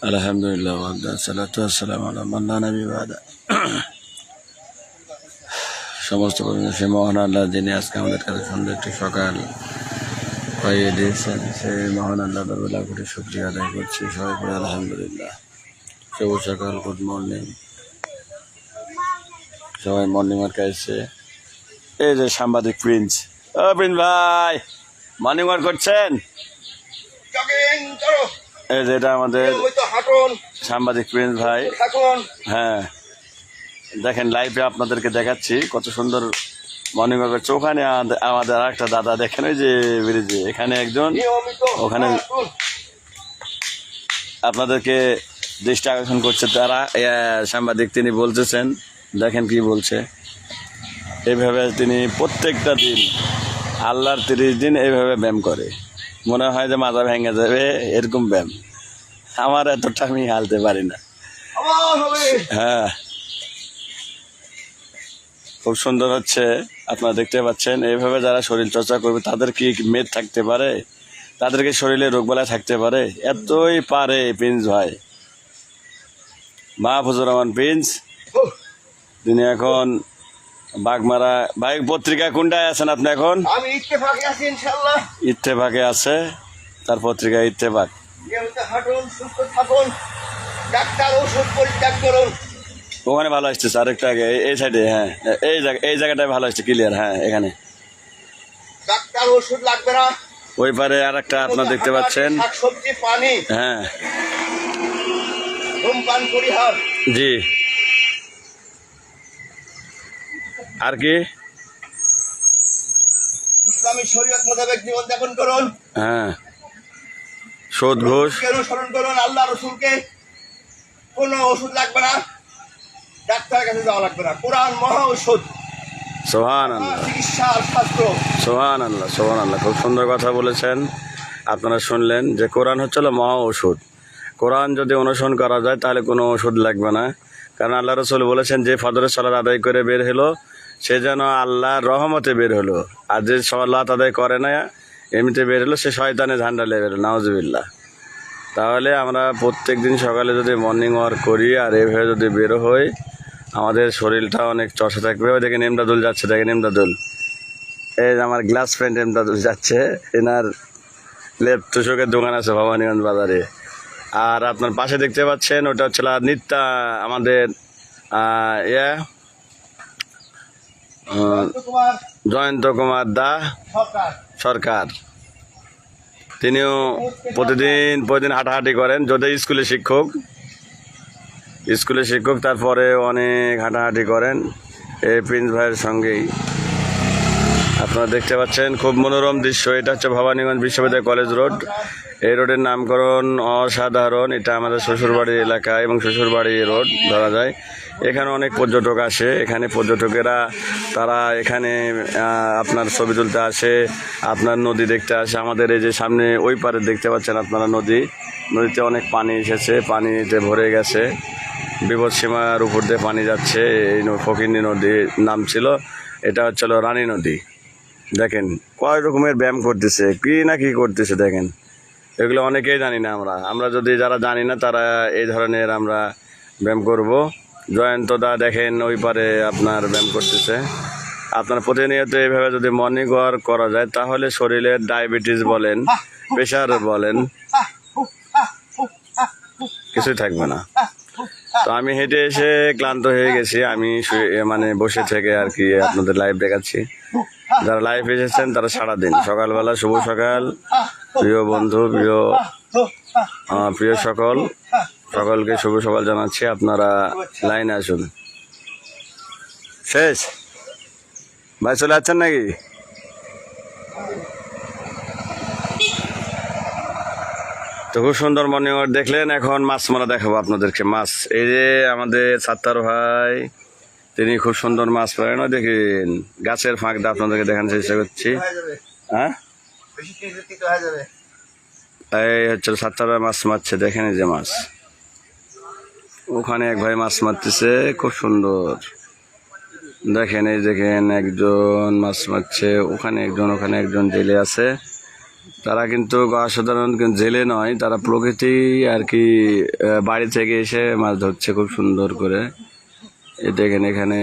আলহামদুলিল্লাহ সালাতু ওয়াসসালামু আলা মান লা নবী বাদা। সমস্ত প্রশংসা সেই মহান আল্লাহ, যিনি আজকে আমাদের কাছে সুন্দর একটি সকাল পাইয়ে দিয়েছেন। সেই মহান আল্লাহ দরবারে লাখ কোটি শুকরিয়া আদায় করছি। সবাই পড়ে আলহামদুলিল্লাহ। শুভ সকাল, গুড মর্নিং। সবাই মর্নিং ওয়ার্ক আসছে। এই যে সাংবাদিক প্রিন্স, ও প্রিন্স ভাই, মর্নিং ওয়ার্ক করছেন? এই যে এটা আমাদের সাংবাদিক প্রিন্স ভাই। হ্যাঁ, দেখেন লাইভে আপনাদেরকে দেখাচ্ছি কত সুন্দর মর্নিং ওয়াক করছে। ওখানে আমাদের আর একটা দাদা দেখেন, ওই যে ব্রিজে এখানে একজন, ওখানে আপনাদেরকে দৃষ্টি আকর্ষণ করছে তারা সাংবাদিক। তিনি বলতেছেন, দেখেন কি বলছে। এইভাবে তিনি প্রত্যেকটা দিন আল্লাহর 30 দিন এইভাবে ব্যায়াম করে। মনে হয় যে মাথা ভেঙে যাবে এরকম ব্যায়াম। আমার এতটা আমি হালতে পারি না। হ্যাঁ, খুব সুন্দর হচ্ছে, আপনারা দেখতে পাচ্ছেন। এইভাবে যারা শরীর চর্চা করবে তাদের কি মেদ থাকতে পারে, তাদেরকে শরীরে রোগবালাই থাকতে পারে? এতই পারে প্রিন্স ভাই, মাহফুজুর রহমান প্রিন্স। তিনি এখন বাগমারা ভাই পত্রিকা কোনটায় আছেন আপনি এখন? আমি ইত্তেফাকে আছি ইনশাআল্লাহ। ইত্তেফাকে আছে, তার পত্রিকা ইত্তেফাক। হাঁটুন, সুস্থ থাকুন, ডাক্তার ওষুধ পরিত্যাগ করুন। ওখানে ভালো আসতেছে, আরেকটু আগে এই সাইডে। হ্যাঁ, এই জায়গাটায় ভালো আসছে, ক্লিয়ার। হ্যাঁ, এখানে ডাক্তার ওষুধ লাগবে না। ওই পারে আর একটা আপনার দেখতে পাচ্ছেন। শাকসবজি, পানি, হ্যাঁ, ধূমপান পরিহার। জি। আর কি? ইসলামী শরীয়ত মোতাবেক জীবন যাপন করুন। হ্যাঁ, সুদ ঘুষ অনুসরণ করুন। আল্লাহ রসুলকে, কোনো ওষুধ লাগবে না, ডাক্তারের কাছে যাওয়া লাগবে না। কোরআন মহা ওষুধ, সুবহানাল্লাহ, চিকিৎসা আর শাস্ত্র। সুবহানাল্লাহ, সুবহানাল্লাহ। খুব সুন্দর কথা বলেছেন। আপনারা শুনলেন যে কোরআন হচ্ছে মহা ওষুধ। কোরআন যদি অনুসরণ করা যায় তাহলে কোনো ওষুধ লাগবে না। কারণ আল্লাহ রসুল বলেছেন, যে ফজরের সালাত আদায় করে বের হলো সে যেন আল্লাহর রহমতে বের হলো, আর যে সালাত আদায় করে না এমনিতে বের হলো সে শয়তানে ঝান্ডালে বের হলো, নাউজুবিল্লাহ। তাহলে আমরা প্রত্যেক দিন সকালে যদি মর্নিং ওয়াক করি আর এভাবে যদি বেরো হই, আমাদের শরীরটা অনেক চর্চা থাকবে। ওই দেখেন এমদাদুল যাচ্ছে, দেখেন এমদাদুল, এই যে আমার গ্লাস ফ্রেন্ড এমদাদুল যাচ্ছে। এনার লেপ তুষকের দোকান আছে ভবানীগঞ্জ বাজারে। আর আপনার পাশে দেখতে পাচ্ছেন ওটা হচ্ছে নিত্যা, আমাদের জয়ন্ত কুমার দা সরকার। তিনিও প্রতিদিন হাঁটাহাঁটি করেন, যদি স্কুলে শিক্ষক, তারপরে অনেক হাঁটাহাঁটি করেন এই প্রিন্স ভাইয়ের সঙ্গেই। আপনারা দেখতে পাচ্ছেন খুব মনোরম দৃশ্য। এটা হচ্ছে ভবানীগঞ্জ বিশ্ববিদ্যালয় কলেজ রোড। এই রোডের নামকরণ অসাধারণ। এটা আমাদের শ্বশুরবাড়ির এলাকা এবং শ্বশুরবাড়ি রোড ধরা যায়। এখানে অনেক পর্যটক আসে। এখানে পর্যটকেরা তারা এখানে আপনার ছবি তুলতে আসে, আপনার নদী দেখতে আসে। আমাদের এই যে সামনে ওই পারে দেখতে পাচ্ছেন আপনারা নদীতে অনেক পানি এসেছে, পানিতে ভরে গেছে, বিপদসীমার উপর দিয়ে পানি যাচ্ছে। এই ফকিন্নি নদীর নাম ছিল, এটা হচ্ছে রানী নদী। দেখেন কয় রকমের ব্যায়াম করতেছে, কি না কি করতেছে দেখেন। এগুলো অনেকেই জানি না আমরা যদি যারা জানি না তারা এই ধরনের আমরা ব্যায়াম করব। জয়ন্ত দা দেখেন ওই পারে আপনার ব্যায়াম করতেছে। আপনার প্রতিনিয়ত এইভাবে যদি মর্নিং ওয়াক করা যায় তাহলে শরীরের ডায়াবেটিস বলেন, প্রেশার বলেন, কিছুই থাকবে না। তো আমি হেঁটে এসে ক্লান্ত হয়ে গেছি, আমি মানে বসে থেকে আর কি আপনাদের লাইভ দেখাচ্ছি। যারা লাইভ এসেছেন তারা সারাদিন সকালবেলা, শুভ সকাল প্রিয় বন্ধু, প্রিয় সকলকে শুভ সকাল জানাচ্ছি। আপনারা লাইনে আসুন। শেষ ভাই, চলে যাচ্ছেন নাকি? তো খুব সুন্দর মর্নিং ওয়াক দেখলেন। এখন মাছ মারা দেখাবো আপনাদেরকে। মাছ এই যে আমাদের সাত্তার ভাই, তিনি খুব সুন্দর মাছ পায় না, দেখেন গাছের ফাঁকটা আপনাদেরকে দেখানোর চেষ্টা করছি। হ্যাঁ, এই হচ্ছে সাত্তার ভাই মাছ মারছে, দেখেন এই যে মাছ। ওখানে এক ভাই মাছ মারতেছে, খুব সুন্দর দেখেন। এই দেখেন একজন মাছ মারছে, ওখানে একজন জেলে আছে। তারা কিন্তু অসাধারণ কিন্তু জেলে নয়, তারা প্রকৃতি আর কি বাড়ি থেকে এসে মাছ ধরছে খুব সুন্দর করে। এই দেখেন এখানে